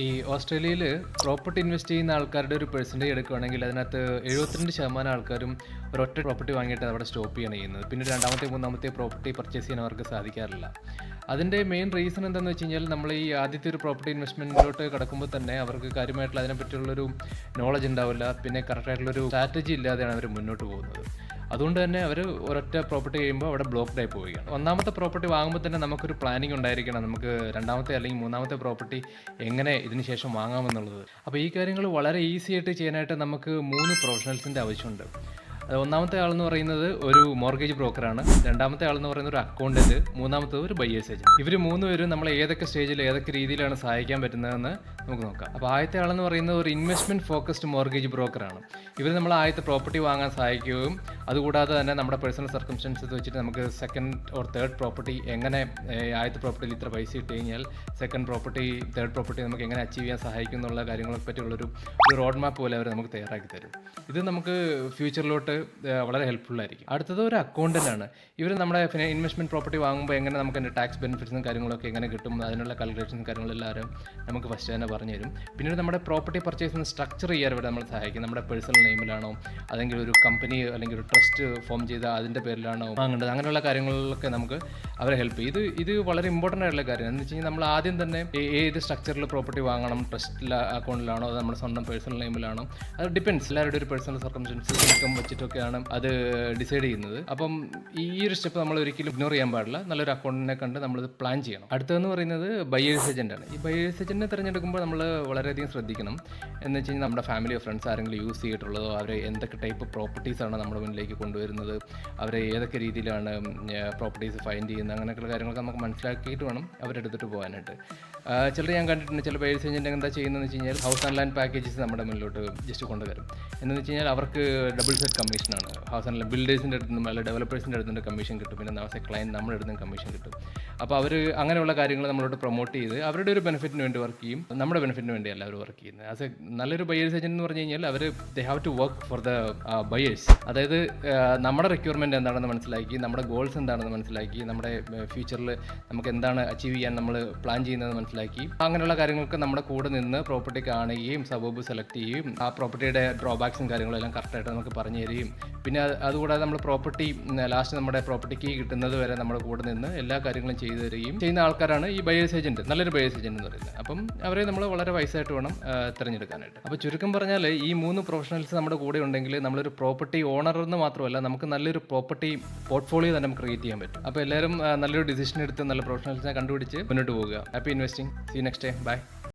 ഈ ഓസ്ട്രേലിയയിൽ property invest ചെയ്യുന്ന ആൾക്കാരുടെ ഒരു പെർസെൻറ്റേജ് എടുക്കുകയാണെങ്കിൽ അതിനകത്ത് 72% ആൾക്കാരും ഒരൊറ്റ പ്രോപ്പർട്ടി വാങ്ങിയിട്ട് അവിടെ സ്റ്റോപ്പ് ചെയ്യാണ് ചെയ്യുന്നത്. പിന്നെ രണ്ടാമത്തെ മൂന്നാമത്തെ പ്രോപ്പർട്ടി പർച്ചേസ് ചെയ്യാൻ അവർക്ക് സാധിക്കാറില്ല. അതിൻ്റെ മെയിൻ റീസൺ എന്താണെന്ന് വെച്ച് കഴിഞ്ഞാൽ നമ്മൾ ഈ ആദ്യത്തെ ഒരു പ്രോപ്പർട്ടി ഇൻവെസ്റ്റ്മെൻറ്റിലോട്ട് കിടക്കുമ്പോൾ തന്നെ അവർക്ക് കാര്യമായിട്ടുള്ള അതിനെപ്പറ്റിയുള്ളൊരു നോളജ് ഉണ്ടാവില്ല. പിന്നെ കറക്റ്റായിട്ടുള്ളൊരു സ്ട്രാറ്റജി ഇല്ലാതെയാണ് അവർ മുന്നോട്ട് പോകുന്നത്. അതുകൊണ്ട് തന്നെ അവർ ഒരൊറ്റ പ്രോപ്പർട്ടി ചെയ്യുമ്പോൾ അവിടെ ബ്ലോക്ക്ഡ് ആയി പോവുകയാണ്. ഒന്നാമത്തെ പ്രോപ്പർട്ടി വാങ്ങുമ്പോൾ തന്നെ നമുക്കൊരു പ്ലാനിങ് ഉണ്ടായിരിക്കണം, നമുക്ക് രണ്ടാമത്തെ അല്ലെങ്കിൽ മൂന്നാമത്തെ പ്രോപ്പർട്ടി എങ്ങനെ ഇതിന് ശേഷം വാങ്ങാമെന്നുള്ളത്. അപ്പോൾ ഈ കാര്യങ്ങൾ വളരെ ഈസി ആയിട്ട് ചെയ്യാനായിട്ട് നമുക്ക് 3 പ്രൊഫഷണൽസിൻ്റെ ആവശ്യമുണ്ട്. ഒന്നാമത്തെ ആളെന്ന് പറയുന്നത് ഒരു മോർഗേജ് ബ്രോക്കറാണ്, രണ്ടാമത്തെ ആളെന്ന് പറയുന്നത് ഒരു അക്കൗണ്ടൻറ്റ്, മൂന്നാമത്തത് ഒരു ബയേഴ്സ് ഏജൻറ്റ്. ഇവർ 3 പേരും നമ്മളെ ഏതൊക്കെ സ്റ്റേജിൽ ഏതൊക്കെ രീതിയിലാണ് സഹായിക്കാൻ പറ്റുന്നതെന്ന് നമുക്ക് നോക്കാം. അപ്പോൾ ആദ്യത്തെ ആളെന്ന് പറയുന്നത് ഒരു ഇൻവെസ്റ്റ്മെൻറ്റ് ഫോക്കസ്ഡ് മോർഗേജ് ബ്രോക്കറാണ്. ഇവർ നമ്മൾ ആദ്യത്തെ പ്രോപ്പർട്ടി വാങ്ങാൻ സഹായിക്കുകയും അതുകൂടാതെ തന്നെ നമ്മുടെ പേഴ്സണൽ സർക്കംസ്റ്റൻസസ് വെച്ചിട്ട് നമുക്ക് സെക്കൻഡ് ഓർ തേർഡ് പ്രോപ്പർട്ടി എങ്ങനെ ആദ്യത്തെ പ്രോപ്പർട്ടിയിൽ ഇത്ര പൈസ ഇട്ട് കഴിഞ്ഞാൽ സെക്കൻഡ് പ്രോപ്പർട്ടി തേർഡ് പ്രോപ്പർട്ടി നമുക്ക് എങ്ങനെ അച്ചീവ് ചെയ്യാൻ സഹായിക്കും എന്നുള്ള കാര്യങ്ങളെ പറ്റിയുള്ളൊരു റോഡ് മാപ്പ് പോലെ അവർ നമുക്ക് തയ്യാറാക്കി തരും. ഇത് നമുക്ക് ഫ്യൂച്ചറിലോട്ട് വളരെ ഹെൽപ്ഫുൾ ആയിരിക്കും. അടുത്തത് ഒരു അക്കൗണ്ടൻ്റ് ആണ്. ഇവർ നമ്മുടെ ഇൻവെസ്റ്റ്മെൻറ്റ് പ്രോപ്പർട്ടി വാങ്ങുമ്പോൾ എങ്ങനെ നമുക്ക് അതിൻ്റെ ടാക്സ് ബെനിഫിറ്റ്സും കാര്യങ്ങളൊക്കെ എങ്ങനെ കിട്ടും, അതിനുള്ള കാൽക്കുലേഷൻസും കാര്യങ്ങളെല്ലാവരും നമുക്ക് ഫസ്റ്റ് തന്നെ പറഞ്ഞു തരും. പിന്നീട് നമ്മുടെ പ്രോപ്പർട്ടി പർച്ചേസിന് സ്ട്രക്ചർ ചെയ്യാൻ ഇവിടെ നമ്മൾ സഹായിക്കും. നമ്മുടെ പേഴ്സണൽ നെയിമിലാണോ അല്ലെങ്കിൽ ഒരു കമ്പനി അല്ലെങ്കിൽ ഒരു ട്രസ്റ്റ് ഫോം ചെയ്ത അതിൻ്റെ പേരിലാണോ വാങ്ങേണ്ടത്, അങ്ങനെയുള്ള കാര്യങ്ങളിലൊക്കെ നമുക്ക് അവരെ ഹെൽപ്പ് ചെയ്യും. ഇത് വളരെ ഇമ്പോർട്ടൻ്റ് ആയിട്ടുള്ള കാര്യമാണ്. എന്ന് വെച്ച് കഴിഞ്ഞാൽ നമ്മൾ ആദ്യം തന്നെ ഏത് സ്ട്രക്ചറിൽ പ്രോപ്പർട്ടി വാങ്ങണം, ട്രസ്റ്റ് അക്കൗണ്ടിലാണോ അത് നമ്മുടെ സ്വന്തം പേഴ്സണൽ നെയിമിലാണോ, അത് ഡിപ്പെൻഡ്സ്. എല്ലാവരുടെ ഒരു പേഴ്സണൽ സർക്കംസ്റ്റൻസസ് ഇൻകം വെച്ചിട്ടൊക്കെയാണ് അത് ഡിസൈഡ് ചെയ്യുന്നത്. അപ്പം ഈ ഒരു സ്റ്റെപ്പ് നമ്മൾ ഒരിക്കലും ഇഗ്നോർ ചെയ്യാൻ പാടില്ല. നല്ലൊരു അക്കൗണ്ടിനെ കണ്ട് നമ്മളിത് പ്ലാൻ ചെയ്യണം. അടുത്തതെന്ന് പറയുന്നത് ബയേഴ്സ് ഏജൻ്റ് ആണ്. ഈ ബയേഴ്സ് ഏജൻറ്റിനെ തിരഞ്ഞെടുക്കുമ്പോൾ നമ്മൾ വളരെയധികം ശ്രദ്ധിക്കണം. എന്ന് വെച്ച് കഴിഞ്ഞാൽ നമ്മുടെ ഫാമിലിയോ ഫ്രണ്ട്സ് ആരെങ്കിലും യൂസ് ചെയ്തിട്ടുള്ളതോ, അവർ എന്തൊക്കെ ടൈപ്പ് പ്രോപ്പർട്ടീസാണ് നമ്മുടെ മുന്നിലേക്ക് കൊണ്ടുവരുന്നത്, അവർ ഏതൊക്കെ രീതിയിലാണ് പ്രോപ്പർട്ടീസ് ഫൈൻഡ് ചെയ്യുന്നത്, അങ്ങനെയൊക്കെയുള്ള കാര്യങ്ങളൊക്കെ നമുക്ക് മനസ്സിലാക്കിയിട്ട് വേണം അവരെടുത്തിട്ട് പോകാനായിട്ട്. ചിലർ ഞാൻ കണ്ടിട്ടുണ്ട്, ചില ബയേഴ്സ് ഏജൻറ്റ് എന്താ ചെയ്യുന്നതെന്ന് വെച്ച് കഴിഞ്ഞാൽ ഹൗസ് ആൻഡ് ലാൻഡ് പാക്കേജസ് നമ്മുടെ മുന്നിലോട്ട് ജസ്റ്റ് കൊണ്ടുവരും. എന്ന് വെച്ച് കഴിഞ്ഞാൽ അവർക്ക് ഡബിൾ സെറ്റ് കമ്മീഷനാണ്. ഹൗസ് ആൻഡ് ലാൻഡ് ബിൽഡേഴ്സിൻ്റെ അടുത്ത് നിന്നും അല്ലെങ്കിൽ ഡെവലപ്പേഴ്സിൻ്റെ അടുത്ത് നിന്ന് കമ്മീഷൻ കിട്ടും, പിന്നെ നമ്മുടെ ക്ലയൻറ്റ് നമ്മുടെ അടുത്ത് നിന്ന് കമ്മീഷൻ കിട്ടും. അപ്പോൾ അവർ അങ്ങനെയുള്ള കാര്യങ്ങൾ നമ്മളോട് പ്രൊമോട്ട് ചെയ്ത് അവരുടെ ഒരു ബെനിഫിറ്റിന് വേണ്ടി വർക്ക് ചെയ്യും, നമ്മുടെ ബെനിഫിറ്റിന് വേണ്ടിയല്ല അവർ വർക്ക് ചെയ്യുന്നത്. ആസ് എ നല്ലൊരു ബയേഴ്സ് ഏജൻറ്റ് എന്ന് പറഞ്ഞു കഴിഞ്ഞാൽ അവർ they have to work for the buyers. അതായത് നമ്മുടെ റിക്വയർമെൻറ്റ് എന്താണെന്ന് മനസ്സിലാക്കി, നമ്മുടെ ഗോൾസ് എന്താണെന്ന് മനസ്സിലാക്കി, നമ്മുടെ ഫ്യൂച്ചറിൽ നമുക്ക് എന്താണ് അച്ചീവ് ചെയ്യാൻ നമ്മൾ പ്ലാൻ ചെയ്യുന്നതെന്ന് മനസ്സിലാക്കി, അങ്ങനെയുള്ള കാര്യങ്ങൾക്ക് നമ്മുടെ കൂടെ നിന്ന് പ്രോപ്പർട്ടി കാണുകയും സബബ് സെലക്ട് ചെയ്യുകയും ആ പ്രോപ്പർട്ടിയുടെ ഡ്രോബാക്സും കാര്യങ്ങളും എല്ലാം കറക്റ്റായിട്ട് നമുക്ക് പറഞ്ഞു തരികയും, പിന്നെ അതുകൂടാതെ നമ്മൾ പ്രോപ്പർട്ടി ലാസ്റ്റ് നമ്മുടെ പ്രോപ്പർട്ടിക്ക് കിട്ടുന്നത് വരെ നമ്മുടെ കൂടെ നിന്ന് എല്ലാ കാര്യങ്ങളും ചെയ്തു തരികയും ചെയ്യുന്ന ആൾക്കാരാണ് ഈ ബയേഴ്സ് ഏജൻറ്റ്, നല്ലൊരു ബയേഴ്സ് ഏജൻറ്റ് എന്ന് പറയുന്നത്. അപ്പം അവരെ നമ്മൾ വളരെ വയസ്സായിട്ട് വേണം തിരഞ്ഞെടുക്കാനായിട്ട്. അപ്പോൾ ചുരുക്കം പറഞ്ഞാൽ ഈ 3 പ്രൊഫഷണൽസ് നമ്മുടെ കൂടെ ഉണ്ടെങ്കിൽ നമ്മളൊരു പ്രോപ്പർട്ടി ഓണർ എന്ന് മാത്രമല്ല, നമുക്ക് നല്ലൊരു പ്രോപ്പർട്ടി പോർട്ട്ഫോളിയോ തന്നെ നമുക്ക് ക്രിയേറ്റ് ചെയ്യാൻ പറ്റും. അപ്പോൾ എല്ലാവരും നല്ലൊരു ഡിസിഷൻ എടുത്ത് നല്ല പ്രൊഫഷണൽസിനെ കണ്ടുപിടിച്ച് മുന്നോട്ട് പോകുക. Happy investing. See next time. By.